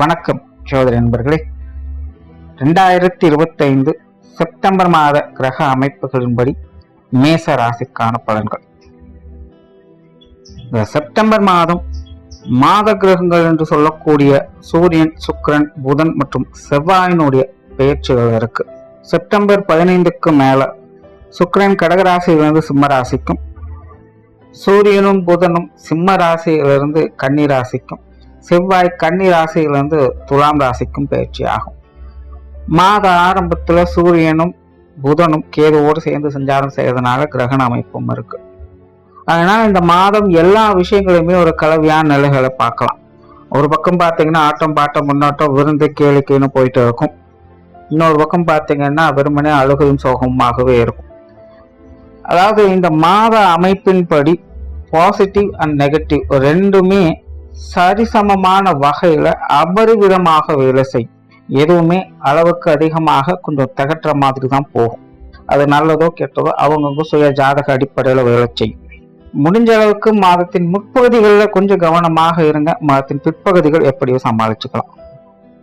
வணக்கம் சோதரி நண்பர்களே. 2025 செப்டம்பர் மாத கிரக அமைப்புகளின்படி மேச ராசிக்கான பலன்கள். இந்த செப்டம்பர் மாதம் மாத கிரகங்கள் என்று சொல்லக்கூடிய சூரியன், சுக்கிரன், புதன் மற்றும் செவ்வாயினுடைய பெயர்ச்சிகள் இருக்கு. செப்டம்பர் 15க்கு மேல சுக்கிரன் கடகராசியிலிருந்து சிம்ம ராசிக்கும், சூரியனும் புதனும் சிம்ம ராசியிலிருந்து கன்னி ராசிக்கும், செவ்வாய் கன்னி ராசியிலிருந்து துலாம் ராசிக்கும் பயிற்சி ஆகும். மாத ஆரம்பத்துல சூரியனும் புதனும் கேதுவோடு சேர்ந்து சஞ்சாரம் செய்யறதுனால கிரகண அமைப்பும் இருக்கு. அதனால இந்த மாதம் எல்லா விஷயங்களுமே ஒரு கலவையான நிலைகளை பார்க்கலாம். ஒரு பக்கம் பார்த்தீங்கன்னா ஆட்டம் பாட்டம் முன்னோட்டம் விருந்து கேளிக்கைன்னு போயிட்டு இருக்கும். இன்னொரு பக்கம் பார்த்தீங்கன்னா வெறுமனே அழுகையும் சோகமாகவே இருக்கும். அதாவது இந்த மாத அமைப்பின்படி பாசிட்டிவ் அண்ட் நெகட்டிவ் ரெண்டுமே சரிசமமான வகையில அபரிவிதமாக வேலை செய்யும். எதுவுமே அளவுக்கு அதிகமாக கொஞ்சம் தகற்ற மாதிரி தான் போகும். அது நல்லதோ கெட்டதோ அவங்கவுங்க சுய ஜாதக அடிப்படையில வேலை செய்யும். முடிஞ்ச அளவுக்கு மாதத்தின் முற்பகுதிகளில் கொஞ்சம் கவனமாக இருங்க. மாதத்தின் பிற்பகுதிகள் எப்படியோ சமாளிச்சுக்கலாம்.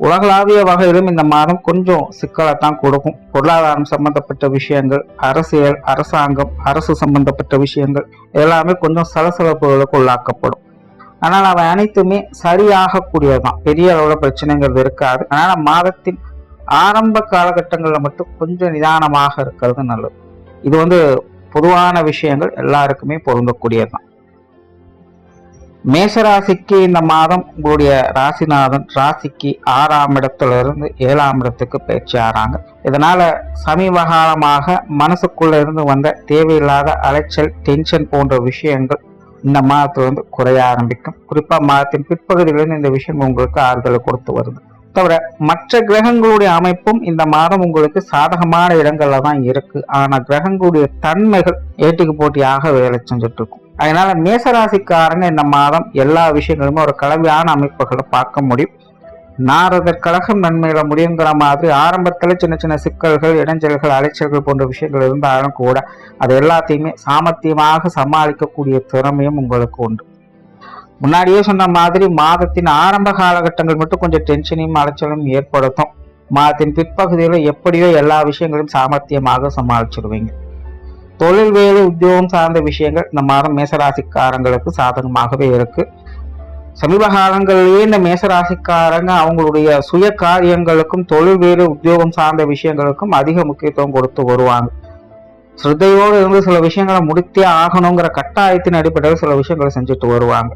உலகளாவிய வகையிலும் இந்த மாதம் கொஞ்சம் சிக்கலைத்தான் கொடுக்கும். பொருளாதாரம் சம்பந்தப்பட்ட விஷயங்கள், அரசியல், அரசாங்கம், அரசு சம்பந்தப்பட்ட விஷயங்கள் எல்லாமே கொஞ்சம் சலசலப்புகளுக்கு உள்ளாக்கப்படும். ஆனால் அவை அனைத்துமே சரியாக கூடியதுதான். பெரிய அளவுல பிரச்சனைங்கிறது இருக்காது. அதனால மாதத்தின் ஆரம்ப காலகட்டங்கள்ல மட்டும் கொஞ்சம் நிதானமாக இருக்கிறது நல்லது. இது பொதுவான விஷயங்கள் எல்லாருக்குமே பொருந்தக்கூடியதுதான். மேசராசிக்கு இந்த மாதம் உங்களுடைய ராசிநாதன் ராசிக்கு 6ஆம் இடத்துல இருந்து 7ஆம் இடத்துக்கு பயிற்சி ஆறாங்க. இதனால சமீப காலமாக மனசுக்குள்ள இருந்து வந்த தேவையில்லாத அலைச்சல், டென்ஷன் போன்ற விஷயங்கள் இந்த மாதத்துல குறைய ஆரம்பிக்கும். குறிப்பா மாதத்தின் பிற்பகுதியிலிருந்து இந்த விஷயம் உங்களுக்கு ஆறுதலை கொடுத்து வருது. தவிர மற்ற கிரகங்களுடைய அமைப்பும் இந்த மாதம் உங்களுக்கு சாதகமான இடங்கள்ல தான் இருக்கு. ஆனா கிரகங்களுடைய தன்மைகள் ஏட்டிக்கு போட்டியாக வேலை செஞ்சுட்டு இருக்கும். அதனால மேசராசிக்காரங்க இந்த மாதம் எல்லா விஷயங்களுமே ஒரு கலவையான அமைப்புகளை பார்க்க முடியும். நாரதர் கழகம் நன்மையில முடியுங்கிற மாதிரி ஆரம்பத்துல சின்ன சின்ன சிக்கல்கள், இடைஞ்சல்கள், அலைச்சல்கள் போன்ற விஷயங்கள் இருந்தாலும் கூட அது எல்லாத்தையுமே சாமர்த்தியமாக சமாளிக்கக்கூடிய திறமையும் உங்களுக்கு உண்டு. முன்னாடியே சொன்ன மாதிரி மாதத்தின் ஆரம்ப காலகட்டங்கள் மட்டும் கொஞ்சம் டென்ஷனையும் அலைச்சலும் ஏற்படுத்தும். மாதத்தின் பிற்பகுதியில எப்படியோ எல்லா விஷயங்களையும் சாமர்த்தியமாக சமாளிச்சிருவீங்க. தொழில், வேலை, உத்தியோகம் சார்ந்த விஷயங்கள் இந்த மாதம் மேசராசிக்காரங்களுக்கு சாதகமாகவே இருக்கு. சமீப காலங்களிலேயே இந்த மேசராசிக்காரங்க அவங்களுடைய சுய காரியங்களுக்கும் தொழில், வேலை, உத்தியோகம் சார்ந்த விஷயங்களுக்கும் அதிக முக்கியத்துவம் கொடுத்து வருவாங்க. ஸ்ரத்தையோடு இருந்து சில விஷயங்களை முடித்தே ஆகணுங்கிற கட்டாயத்தின் அடிப்படையில் சில விஷயங்களை செஞ்சுட்டு வருவாங்க.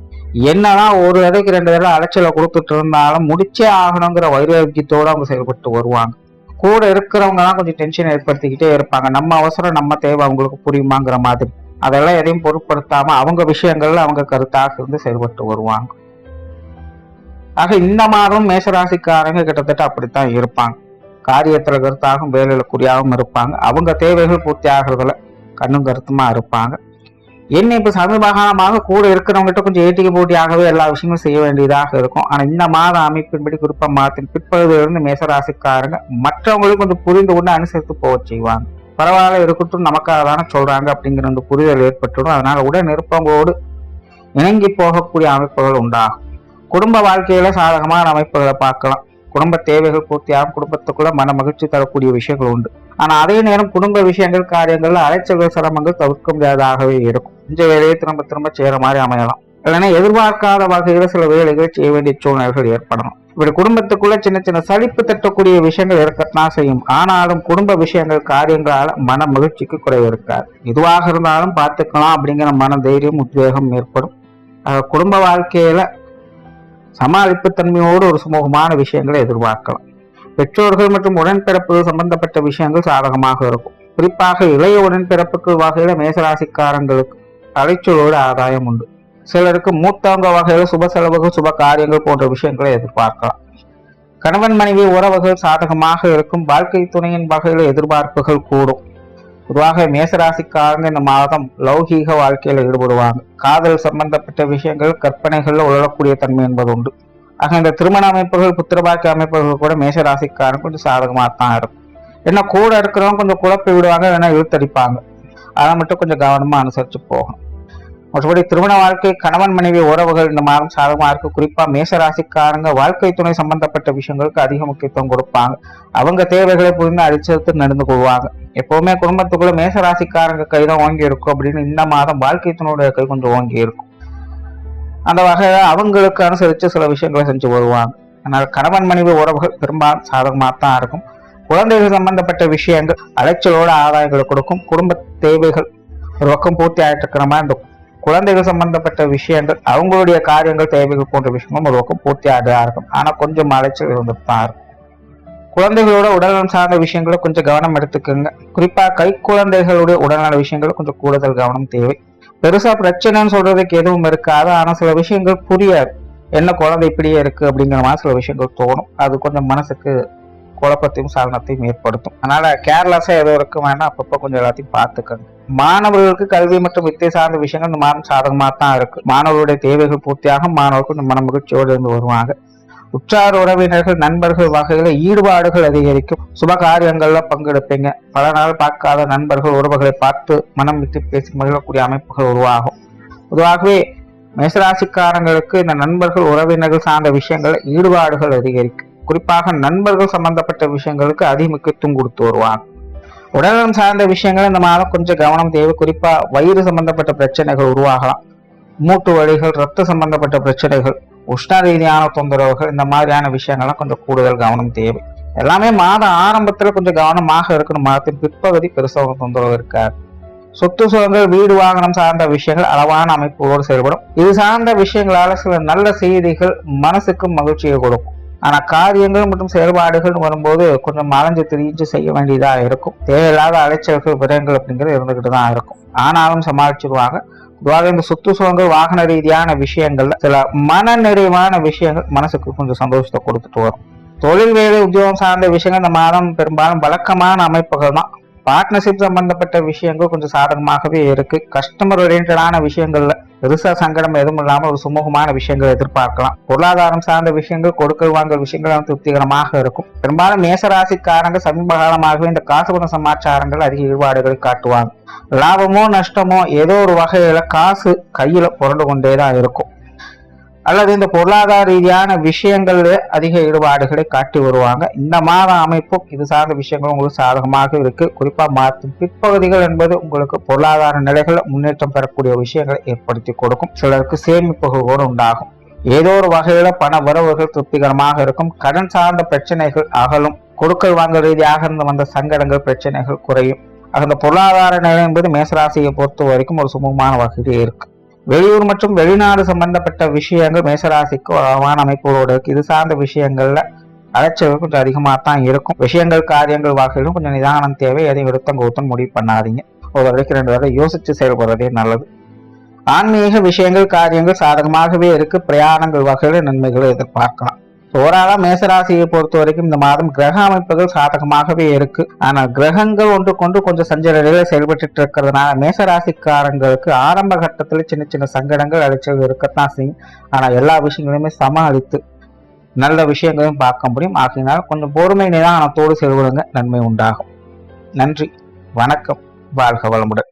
என்னதான் ஒரு தடவைக்கு 2 தடவை அலைச்சலை கொடுத்துட்டு இருந்தாலும் முடிச்சே ஆகணுங்கிற வைராக்கியத்தோடு அவங்க செயல்பட்டு வருவாங்க. கூட இருக்கிறவங்க தான் கொஞ்சம் டென்ஷன் ஏற்படுத்திக்கிட்டே இருப்பாங்க. நம்ம அவசரம், நம்ம தேவை அவங்களுக்கு புரியுமாங்கிற மாதிரி. அதெல்லாம் எதையும் பொருட்படுத்தாம அவங்க விஷயங்கள்ல அவங்க கருத்தாக இருந்து செயல்பட்டு வருவாங்க. ஆக இந்த மாதம் மேசராசிக்காரங்க கிட்டத்தட்ட அப்படித்தான் இருப்பாங்க. காரியத்துல கருத்தாகவும் வேலையில குறியாகவும் இருப்பாங்க. அவங்க தேவைகள் பூர்த்தி ஆகிறதுல கண்ணும் கருத்துமா இருப்பாங்க. என்ன இப்ப சமீப காலமாக கூட இருக்கிறவங்ககிட்ட கொஞ்சம் ஏட்டிக்கு போட்டியாகவே எல்லா விஷயங்களும் செய்ய வேண்டியதாக இருக்கும். ஆனா இந்த மாத அமைப்பின்படி குறிப்பா மாதத்தின் பிற்பகுதியிலிருந்து மேசராசிக்காரங்க மற்றவங்களுக்கு கொஞ்சம் புரிந்து கொண்டு அனுசரித்து போக செய்வாங்க. பரவாயில்ல இருக்கட்டும், நமக்காக தானே சொல்றாங்க அப்படிங்கிற அந்த புரிதல் ஏற்பட்டுடும். அதனால உடன் இருப்பவங்களோடு இணங்கி போகக்கூடிய அமைப்புகள் உண்டாகும். குடும்ப வாழ்க்கையில சாதகமான அமைப்புகளை பார்க்கலாம். குடும்ப தேவைகள் பூர்த்தியாகும். குடும்பத்துக்குள்ள மன மகிழ்ச்சி தரக்கூடிய விஷயங்கள் உண்டு. ஆனா அதே நேரம் குடும்ப விஷயங்கள், காரியங்கள்ல அலைச்சல்கள், சிரமங்கள் தவிர்க்க முடியாததாகவே இருக்கும். இந்த வேலையை திரும்ப திரும்ப செய்யற மாதிரி அமையலாம். இல்லைன்னா எதிர்பார்க்காத வகையில சில வேலைகளை செய்ய வேண்டிய சூழ்நிலைகள் ஏற்படணும். இப்படி குடும்பத்துக்குள்ள சின்ன சின்ன சலிப்பு தட்டக்கூடிய விஷயங்கள் இருக்கத்தான் செய்யும். ஆனாலும் குடும்ப விஷயங்கள், காரியங்களால மன மகிழ்ச்சிக்கு குறைவு இருக்காது. எதுவாக இருந்தாலும் பார்த்துக்கலாம் அப்படிங்கிற மன தைரியம், உத்வேகம் ஏற்படும். குடும்ப வாழ்க்கையில சமாளிப்பு தன்மையோடு ஒரு சுமூகமான விஷயங்களை எதிர்பார்க்கலாம். பெற்றோர்கள் மற்றும் உடன்பிறப்பு சம்பந்தப்பட்ட விஷயங்கள் சாதகமாக இருக்கும். குறிப்பாக இளைய உடன்பிறப்புக்கு வகையில மேசராசிக்காரங்களுக்கு அலைச்சலோடு ஆதாயம் உண்டு. சிலருக்கு மூத்தவங்க வகையில சுப செலவுகள், சுப காரியங்கள் போன்ற விஷயங்களை எதிர்பார்க்கலாம். கணவன் மனைவி உறவுகள் சாதகமாக இருக்கும். வாழ்க்கை துணையின் வகையில எதிர்பார்ப்புகள் கூடும். பொதுவாக மேசராசிக்காரங்க இந்த மாதம் லௌகீக வாழ்க்கையில ஈடுபடுவாங்க. காதல் சம்பந்தப்பட்ட விஷயங்கள், கற்பனைகள்ல உழலக்கூடிய தன்மை என்பது உண்டு. ஆக இந்த திருமண அமைப்புகள், புத்திரபாக்கிய அமைப்புகள் கூட மேசராசிக்காரங்க கொஞ்சம் சாதகமாக தான் இருக்கும். ஏன்னா கூட இருக்கிறவங்க கொஞ்சம் குழப்பி விடுவாங்க, இல்லைன்னா இழுத்தடிப்பாங்க. அதை மட்டும் கொஞ்சம் கவனமா அனுசரிச்சு போகணும். மற்றபடி திருமண வாழ்க்கை, கணவன் மனைவி உறவுகள் இந்த மாதம் சாதகமா இருக்கு. குறிப்பா மேசராசிக்காரங்க வாழ்க்கை துணை சம்பந்தப்பட்ட விஷயங்களுக்கு அதிக முக்கியத்துவம் கொடுப்பாங்க. அவங்க தேவைகளை புரிந்து அடிச்செடுத்து நடந்து கொள்வாங்க. எப்பவுமே குடும்பத்துக்குள்ள மேசராசிக்காரங்க கைதான் ஓங்கி இருக்கும் அப்படின்னு இந்த மாதம் வாழ்க்கை துணையுடைய கை கொஞ்சம் ஓங்கி இருக்கும். அந்த வகையில அவங்களுக்கு அனுசரித்து சில விஷயங்களை செஞ்சு வருவாங்க. அதனால கணவன் மனைவி உறவுகள் பெரும்பாலும் சாதகமாக தான் இருக்கும். குழந்தைகள் சம்பந்தப்பட்ட விஷயங்கள் அலைச்சலோட ஆதாயங்களை கொடுக்கும். குடும்ப தேவைகள் ஒரு பக்கம் பூர்த்தி ஆகிட்டு இருக்கிற மாதிரி இந்த குழந்தைகள் சம்பந்தப்பட்ட விஷயங்கள், அவங்களுடைய காரியங்கள், தேவைகள் போன்ற விஷயங்களும் ஒரு பக்கம் பூர்த்தி ஆகா இருக்கும். ஆனா கொஞ்சம் அலைச்சல் இருந்துட்டு தான் இருக்கும். குழந்தைகளோட உடல்நலம் சார்ந்த விஷயங்களை கொஞ்சம் கவனம் எடுத்துக்கோங்க. குறிப்பா கை குழந்தைகளுடைய உடல்நல விஷயங்கள் கொஞ்சம் கூடுதல் கவனம் தேவை. பெருசா பிரச்சனைன்னு சொல்றதுக்கு எதுவும் இருக்காது. ஆனா சில விஷயங்கள் புரியாது. என்ன குழந்தை இப்படியே இருக்கு அப்படிங்கிற மாதிரி சில விஷயங்கள் தோணும். அது கொஞ்சம் மனசுக்கு குழப்பத்தையும் சலனத்தையும் ஏற்படுத்தும். அதனால கேர்லெஸ்ஸா ஏதோ இருக்கு வேணா அப்பப்போ கொஞ்சம் எல்லாத்தையும் பார்த்துக்கணும். மாணவர்களுக்கு கல்வி மற்றும் வித்தை சார்ந்த விஷயங்கள் இந்த மாதம் சாதகமாக தான் இருக்கு. மாணவர்களுடைய தேவைகள் பூர்த்தியாகும். மாணவர்கள் இந்த மன மகிழ்ச்சியோடு இருந்து வருவாங்க. உற்றார் உறவினர்கள், நண்பர்கள் வகையில ஈடுபாடுகள் அதிகரிக்கும். சுப காரியங்கள்ல பங்கெடுப்பீங்க. பல நாள் பார்க்காத நண்பர்கள், உறவுகளை பார்த்து மனம் விட்டு பேசி மகிழக்கூடிய அமைப்புகள் உருவாகும். பொதுவாகவே மேசராசிக்காரங்களுக்கு இந்த நண்பர்கள், உறவினர்கள் சார்ந்த விஷயங்கள்ல ஈடுபாடுகள் அதிகரிக்கும். குறிப்பாக நண்பர்கள் சம்பந்தப்பட்ட விஷயங்களுக்கு அதிக முக்கியத்துவம் கொடுத்து வருவாங்க. உடல்நலம் சார்ந்த விஷயங்கள் இந்த மாதம் கொஞ்சம் கவனம் தேவை. குறிப்பா வயிறு சம்பந்தப்பட்ட பிரச்சனைகள் உருவாகலாம். மூட்டு வலிகள், ரத்த சம்பந்தப்பட்ட பிரச்சனைகள், உஷ்ண ரீதியான தொந்தரவுகள், இந்த மாதிரியான விஷயங்கள்லாம் கொஞ்சம் கூடுதல் கவனம் தேவை. எல்லாமே மாத ஆரம்பத்துல கொஞ்சம் கவனமாக இருக்கணும். மாதத்தின் பிற்பகுதி பெருசாக தொந்தரவு இருக்காது. சொத்து சுகங்கள், வீடு வாகனம் சார்ந்த விஷயங்கள் அளவான அமைப்போடு செயல்படும். இது சார்ந்த விஷயங்களால சில நல்ல செய்திகள் மனசுக்கு மகிழ்ச்சியை கொடுக்கும். ஆனா காரியங்கள் மற்றும் செயல்பாடுகள் வரும்போது கொஞ்சம் மறைஞ்சு திரிஞ்சு செய்ய வேண்டியதா இருக்கும். தேவையில்லாத அலைச்சல்கள், விரயங்கள் அப்படிங்கிறது இருந்துகிட்டு தான் இருக்கும். ஆனாலும் சமாளிச்சிருவாங்க. பொதுவாக இந்த சொத்து சுகங்கள், வாகன ரீதியான விஷயங்கள்ல சில மன நிறைவான விஷயங்கள் மனசுக்கு கொஞ்சம் சந்தோஷத்தை கொடுத்துட்டு வரும். தொழில், வேலை, உத்தியோகம் சார்ந்த விஷயங்கள் இந்த மாதம் பெரும்பாலும் வழக்கமான அமைப்புகள் தான். பார்ட்னர்ஷிப் சம்பந்தப்பட்ட விஷயங்கள் கொஞ்சம் சாதகமாகவே இருக்கு. கஸ்டமர் ஓரியன்டான விஷயங்கள்ல பெருசா சங்கடம் எதுவும் இல்லாமல் ஒரு சுமூகமான விஷயங்கள் எதிர்பார்க்கலாம். பொருளாதாரம் சார்ந்த விஷயங்கள், கொடுக்கல் வாங்கல் விஷயங்கள் திருப்திகரமாக இருக்கும். பெரும்பாலும் மேசராசிக்காரங்க சமீப காலமாகவே இந்த காசு பண சமாச்சாரங்கள் அதிக ஈடுபாடுகளை காட்டுவாங்க. லாபமோ நஷ்டமோ ஏதோ ஒரு வகையில காசு கையில புரண்டு கொண்டேதான் இருக்கும். அல்லது இந்த பொருளாதார ரீதியான விஷயங்கள்ல அதிக ஈடுபாடுகளை காட்டி வருவாங்க. இந்த மாத அமைப்பும் இது சார்ந்த விஷயங்கள் உங்களுக்கு சாதகமாக இருக்கு. குறிப்பா மாதத்தின் பிற்பகுதிகள் என்பது உங்களுக்கு பொருளாதார நிலைகள் முன்னேற்றம் பெறக்கூடிய விஷயங்களை ஏற்படுத்தி கொடுக்கும். சிலருக்கு சேமிப்புகள் கூட உண்டாகும். ஏதோ ஒரு வகையில பண வரவுகள் திருப்திகரமாக இருக்கும். கடன் சார்ந்த பிரச்சனைகள் அகலும். கொடுக்கல் வாங்கல் ரீதியாக இருந்து வந்த சங்கடங்கள், பிரச்சனைகள் குறையும். அந்த பொருளாதார நிலை என்பது மேசராசியை பொறுத்த வரைக்கும் ஒரு சுமூகமான வகையிலே இருக்கு. வெளியூர் மற்றும் வெளிநாடு சம்பந்தப்பட்ட விஷயங்கள் மேசராசிக்கு அளவான அமைப்புகளோடு இருக்கு. இது சார்ந்த விஷயங்கள்ல அலைச்சல்கள் கொஞ்சம் அதிகமாக தான் இருக்கும். விஷயங்கள், காரியங்கள் வகையிலும் கொஞ்சம் நிதானம் தேவை. எதையும் எடுத்தம் முடிவு பண்ணாதீங்க. ஒரு வரைக்கும் 2 தடவை யோசிச்சு செயல்படுறதே நல்லது. ஆன்மீக விஷயங்கள், காரியங்கள் சாதகமாகவே இருக்கு. பிரயாணங்கள் வகையில நன்மைகளை எதிர்பார்க்கலாம். ஓராளா மேசராசியை பொறுத்த வரைக்கும் இந்த மாதம் கிரக அமைப்புகள் சாதகமாகவே இருக்கு. ஆனா கிரகங்கள் ஒன்று கொண்டு கொஞ்சம் சஞ்சல நிலையில செயல்பட்டு இருக்கிறதுனால மேசராசிக்காரங்களுக்கு ஆரம்ப கட்டத்துல சின்ன சின்ன சங்கடங்கள், அலைச்சல் இருக்கத்தான் செய்யும். ஆனா எல்லா விஷயங்களையுமே சமாளித்து நல்ல விஷயங்களையும் பார்க்க முடியும். ஆகையினால் கொஞ்சம் பொறுமை நிதானத்தோடு செயல்படுங்க, நன்மை உண்டாகும். நன்றி, வணக்கம், வாழ்க வளமுடன்.